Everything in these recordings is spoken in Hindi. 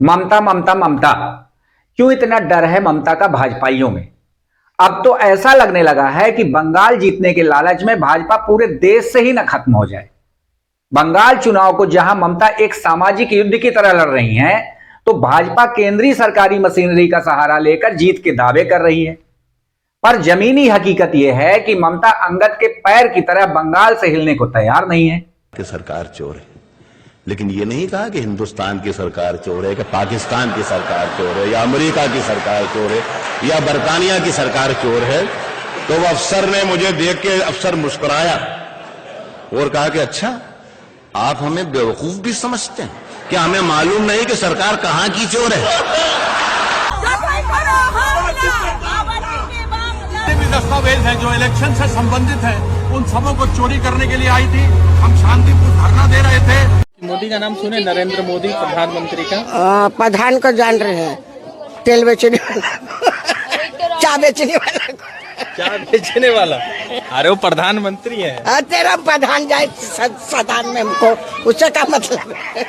ममता ममता ममता, क्यों इतना डर है ममता का भाजपाइयों में? अब तो ऐसा लगने लगा है कि बंगाल जीतने के लालच में भाजपा पूरे देश से ही न खत्म हो जाए। बंगाल चुनाव को जहां ममता एक सामाजिक युद्ध की तरह लड़ रही हैं, तो भाजपा केंद्रीय सरकारी मशीनरी का सहारा लेकर जीत के दावे कर रही है। पर जमीनी हकीकत यह है कि ममता अंगद के पैर की तरह बंगाल से हिलने को तैयार नहीं है। कि सरकार चोर है, लेकिन ये नहीं कहा कि हिंदुस्तान की सरकार चोर है, कि पाकिस्तान की सरकार चोर है, या अमेरिका की सरकार चोर है, या बरतानिया की सरकार चोर है। तो वो अफसर ने मुझे देख के अफसर मुस्कुराया और कहा कि अच्छा, आप हमें बेवकूफ भी समझते हैं, क्या हमें मालूम नहीं कि सरकार कहां की चोर है? दस्तावेज है जो इलेक्शन से संबंधित है, उन सबों को चोरी करने के लिए आई थी। हम शांतिपूर्ण धरना दे रहे थे। मोदी का नाम सुने, नरेंद्र मोदी प्रधानमंत्री का। प्रधान को जान रहे हैं, तेल बेचने वाला, चाय बेचने वाला, चाय बेचने वाला। अरे वो प्रधानमंत्री है। तेरा प्रधान जाए सदन में, हमको उससे क्या मतलब है?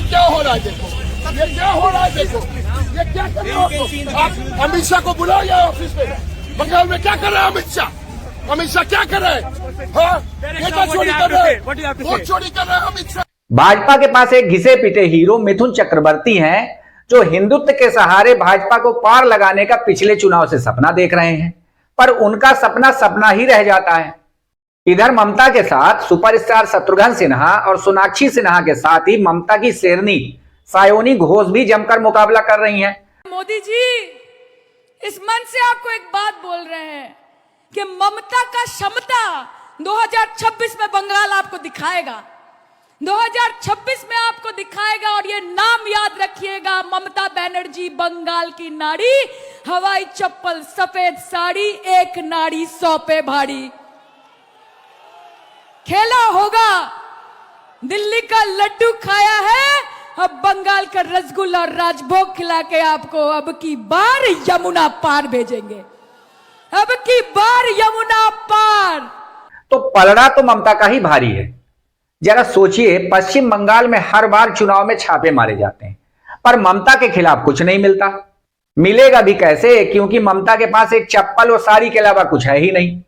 क्या हो रहा है देखो, ये क्या हो रहा है देखो, ये क्या कर रहे हो आप? अमित शाह को बुलाओ या ऑफिस में। बंगाल में क्या कर रहे हैं अमित शाह? अमित शाह क्या कर रहे हैं? ये क्या चोरी कर रहे हैं? वोट चोरी कर रहे हैं अमित शाह। भाजपा के पास एक घिसे पिटे हीरो मिथुन चक्रवर्ती हैं, जो हिंदुत्व के सहारे भाजपा को पार लगाने का पिछले चुनाव से सपना देख रहे हैं, पर उनका सपना सपना ही रह जाता है। इधर ममता के साथ सुपरस्टार शत्रुघ्न सिन्हा और सोनाक्षी सिन्हा के साथ ही ममता की शेरनी सायोनी घोष भी जमकर मुकाबला कर रही हैं। मोदी जी इस मंच से आपको एक बात बोल रहे हैं कि ममता का क्षमता 2026 में बंगाल आपको दिखाएगा, 2026 में आपको दिखाएगा। और ये नाम याद रखिएगा, ममता बनर्जी बंगाल की नारी, हवाई चप्पल सफेद साड़ी, एक नाड़ी 100 पे भारी। खेला होगा, दिल्ली का लड्डू खाया है, अब बंगाल का रसगुल्ला और राजभोग खिला के आपको अब की बार यमुना पार भेजेंगे, अब की बार यमुना पार। तो पलड़ा तो ममता का ही भारी है। जरा सोचिए, पश्चिम बंगाल में हर बार चुनाव में छापे मारे जाते हैं, पर ममता के खिलाफ कुछ नहीं मिलता। मिलेगा भी कैसे, क्योंकि ममता के पास एक चप्पल और साड़ी के अलावा कुछ है ही नहीं।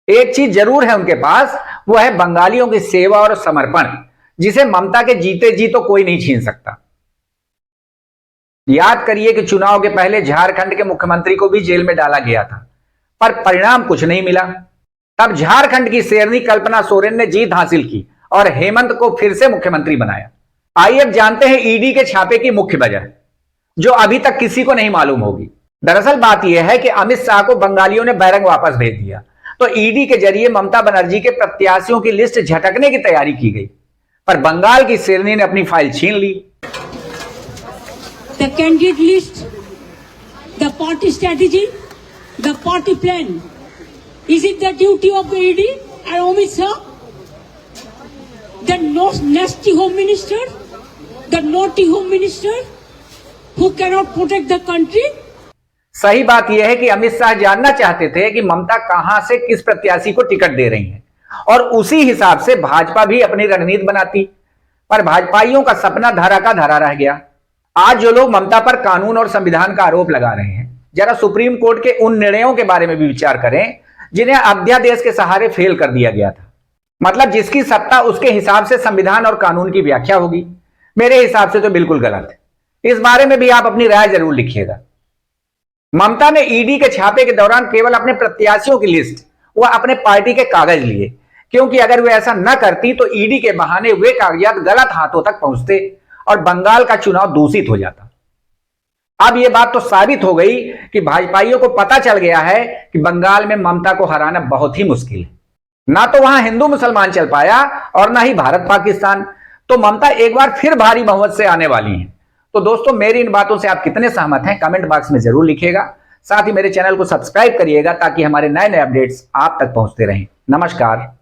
एक चीज जरूर है उनके पास, वो है बंगालियों की सेवा और समर्पण, जिसे ममता के जीते जी तो कोई नहीं छीन सकता। याद करिए कि चुनाव के पहले झारखंड के मुख्यमंत्री को भी जेल में डाला गया था, पर परिणाम कुछ नहीं मिला। तब झारखंड की शेरनी कल्पना सोरेन ने जीत हासिल की और हेमंत को फिर से मुख्यमंत्री बनाया। आइए अब जानते हैं ईडी के छापे की मुख्य वजह, जो अभी तक किसी को नहीं मालूम होगी। दरअसल बात यह है कि अमित शाह को बंगालियों ने बैरंग वापस भेज दिया, तो ईडी के जरिए ममता बनर्जी के प्रत्याशियों की लिस्ट झटकने की तैयारी की गई, पर बंगाल की शेरनी ने अपनी फाइल छीन ली। The candidate list, the party strategy, the party plan. Is it the duty of the ED and Amit Shah? The nasty home minister, the naughty home minister, who cannot protect the country? सही बात यह है कि अमित शाह जानना चाहते थे कि ममता कहां से किस प्रत्याशी को टिकट दे रही हैं, और उसी हिसाब से भाजपा भी अपनी रणनीति बनाती। पर भाजपाइयों का सपना धरा का धरा रह गया। आज जो लोग ममता पर कानून और संविधान का आरोप लगा रहे हैं, जरा सुप्रीम कोर्ट के उन निर्णयों के बारे में भी विचार करें जिन्हें अध्यादेश के सहारे फेल कर दिया गया था। मतलब जिसकी सत्ता उसके हिसाब से संविधान और कानून की व्याख्या होगी। मेरे हिसाब से तो बिल्कुल गलत है। इस बारे में भी आप अपनी राय जरूर लिखिएगा। ममता ने ईडी के छापे के दौरान केवल अपने प्रत्याशियों की लिस्ट व अपने पार्टी के कागज लिए, क्योंकि अगर वे ऐसा न करती तो ईडी के बहाने वे कागजात गलत हाथों तक पहुंचते और बंगाल का चुनाव दूषित हो जाता। अब यह बात तो साबित हो गई कि भाजपाइयों को पता चल गया है कि बंगाल में ममता को हराना बहुत ही मुश्किल है। ना तो वहां हिंदू मुसलमान चल पाया और ना ही भारत पाकिस्तान। तो ममता एक बार फिर भारी बहुमत से आने वाली हैं। तो दोस्तों, मेरी इन बातों से आप कितने सहमत हैं, कमेंट बॉक्स में जरूर लिखिएगा। साथ ही मेरे चैनल को सब्सक्राइब करिएगा ताकि हमारे नए नए अपडेट्स आप तक पहुंचते रहें। नमस्कार।